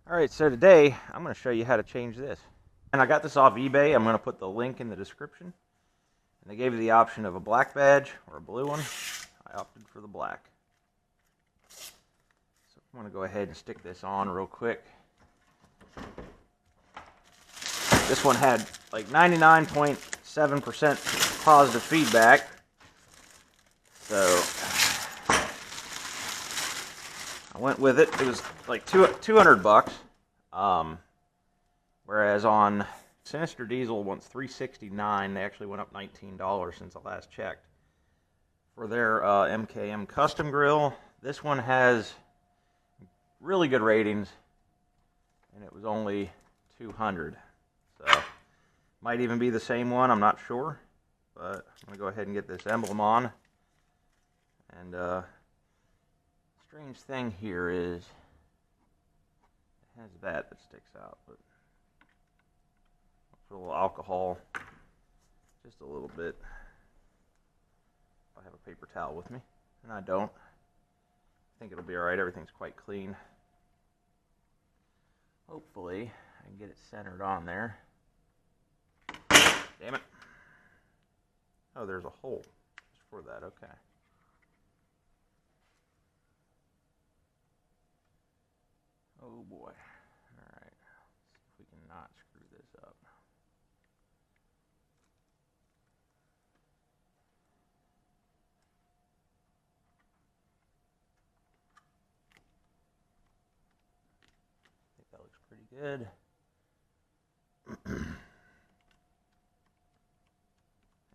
Alright, so today I'm going to show you how to change this. And I got this off eBay. I'm going to put the link in the description. And they gave you the option of a black badge or a blue one. I opted for the black. So I'm going to go ahead and stick this on real quick. This one had like 99.7% positive feedback. So I went with it. It was like $200. Whereas on Sinister Diesel wants $369. They actually went up $19 since I last checked. For their MKM custom grill, this one has really good ratings, and it was only $200. So might even be the same one. I'm not sure, but I'm gonna go ahead and get this emblem on. And strange thing here is it has that sticks out, but a little alcohol, just a little bit. I have a paper towel with me, and I don't. I think it'll be alright. Everything's quite clean. Hopefully, I can get it centered on there. Damn it. Oh, there's a hole just for that. Okay. Oh boy. Alright. Let's see if we can not screw this up. I think that looks pretty good.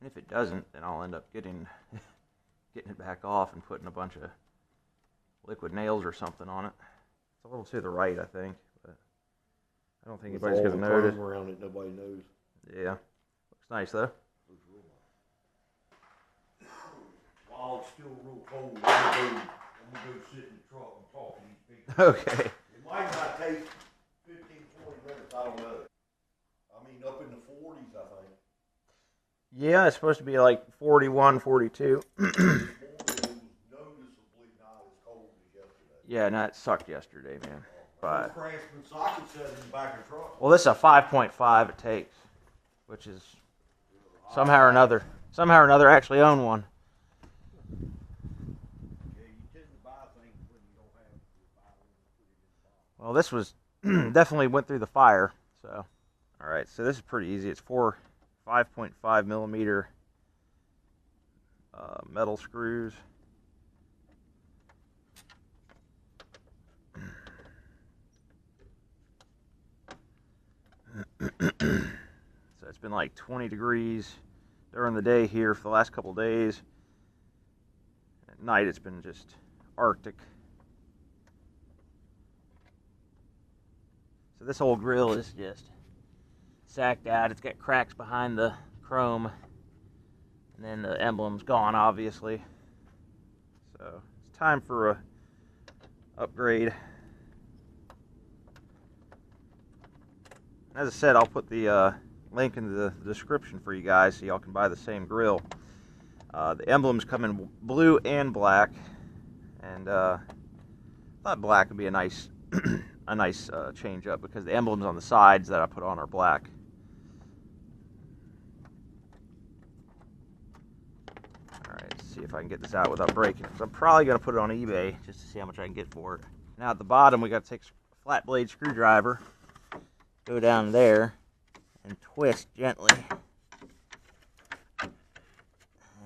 And if it doesn't, then I'll end up getting it back off and putting a bunch of liquid nails or something on it. It's a little to the right, I think, but I don't think anybody's going to notice. Around it, nobody knows. Yeah, looks nice though. Looks real nice. While it's still real cold, I'm gonna go sit in the truck and talk to these people. Okay. It might not take 15, 20 minutes, I don't know. I mean, up in the 40s, I think. Yeah, it's supposed to be like 41, 42. This morning, it was noticeably not as cold as yesterday. Yeah, no, it sucked yesterday, man. But Craftsman socket set in the back of the truck. well, this is a 5.5 it takes, which is somehow or another actually own one. Yeah, you tend to buy things when you don't have to buy them and put it in the box. Well, this was definitely went through the fire. So, all right, so this is pretty easy. It's 5.5 millimeter metal screws. So it's been like 20 degrees during the day here for the last couple days. At night it's been just Arctic. So this old grill is just sacked out. It's got cracks behind the chrome, and then the emblem's gone, obviously. So it's time for a upgrade. As I said, I'll put the link in the description for you guys so y'all can buy the same grill. The emblems come in blue and black, and I thought black would be a nice change up because the emblems on the sides that I put on are black. Alright, let's see if I can get this out without breaking it. So I'm probably going to put it on eBay just to see how much I can get for it. Now at the bottom we got to take a flat blade screwdriver, go down there and twist gently,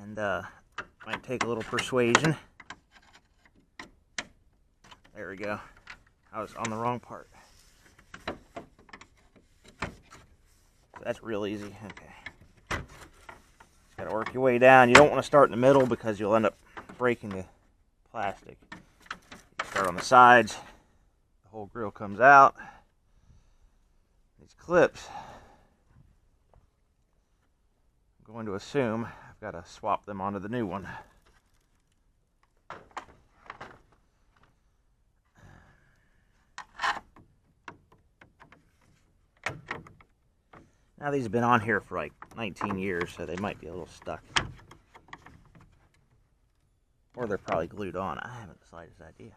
and might take a little persuasion. There we go. I was on the wrong part. So that's real easy. Okay. Just gotta work your way down. You don't want to start in the middle because you'll end up breaking the plastic. You start on the sides. The whole grill comes out. These clips, I'm going to assume I've got to swap them onto the new one. Now these have been on here for like 19 years, so they might be a little stuck. Or they're probably glued on. I haven't the slightest idea.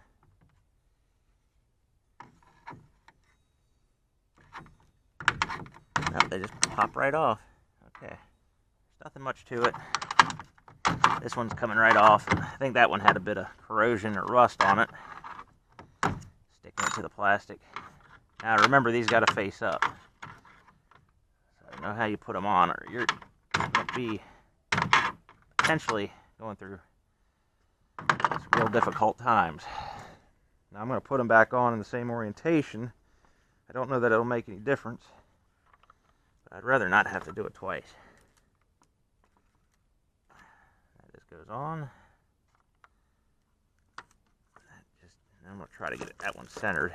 Nope, they just pop right off. Okay. There's nothing much to it. This one's coming right off. I think that one had a bit of corrosion or rust on it. Sticking it to the plastic. Now remember, these got to face up. So I know how you put them on, or you're going to be potentially going through some real difficult times. Now I'm going to put them back on in the same orientation. I don't know that it'll make any difference, but I'd rather not have to do it twice. That just goes on. I'm going to try to get that one centered.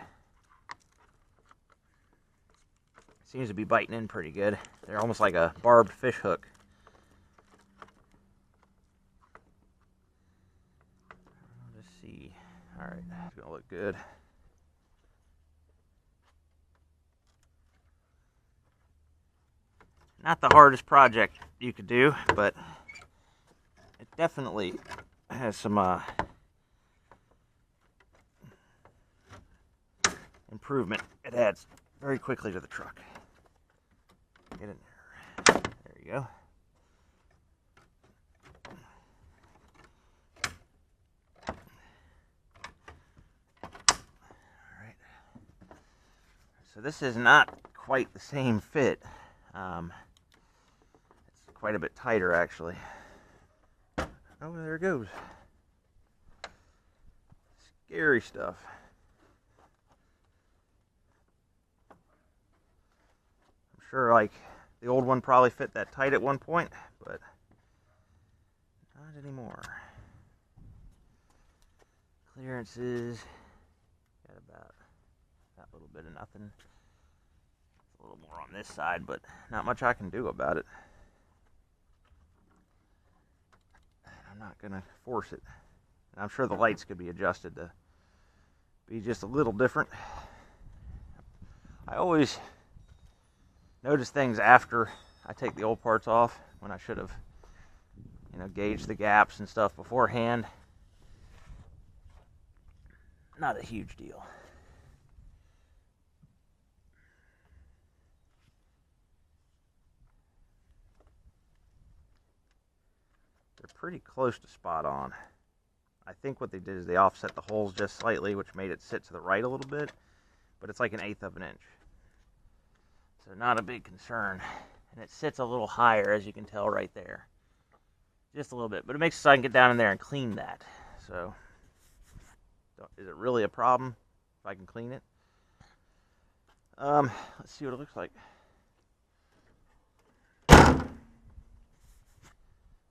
Seems to be biting in pretty good. They're almost like a barbed fish hook. Let's see. Alright, it's going to look good. Not the hardest project you could do, but it definitely has some improvement. It adds very quickly to the truck. Get in there. There you go. Alright. So this is not quite the same fit. It's quite a bit tighter, actually. Oh, there it goes. Scary stuff. I'm sure, like, the old one probably fit that tight at one point, but not anymore. Clearances, got about that little bit of nothing. A little more on this side, but not much I can do about it. I'm not gonna force it. And I'm sure the lights could be adjusted to be just a little different. I always notice things after I take the old parts off, when I should have, gauged the gaps and stuff beforehand. Not a huge deal. They're pretty close to spot on. I think what they did is they offset the holes just slightly, which made it sit to the right a little bit, but it's like 1/8 of an inch. So not a big concern. And it sits a little higher, as you can tell right there. Just a little bit, but it makes it so I can get down in there and clean that. So, is it really a problem if I can clean it? Let's see what it looks like.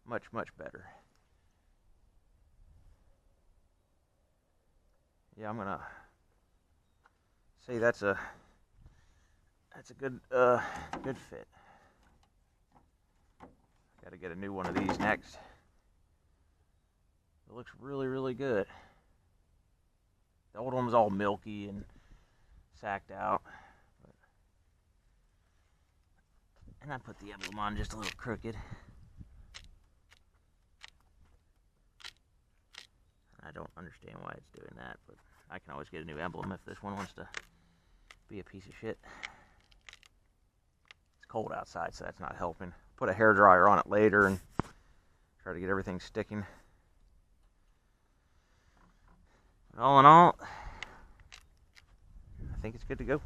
Much, much better. Yeah, I'm gonna say that's a good good fit. Got to get a new one of these next. It looks really, really good. The old one was all milky and sacked out. And I put the emblem on just a little crooked. I don't understand why it's doing that, but I can always get a new emblem if this one wants to be a piece of shit. It's cold outside, so that's not helping. Put a hairdryer on it later and try to get everything sticking. But all in all, I think it's good to go.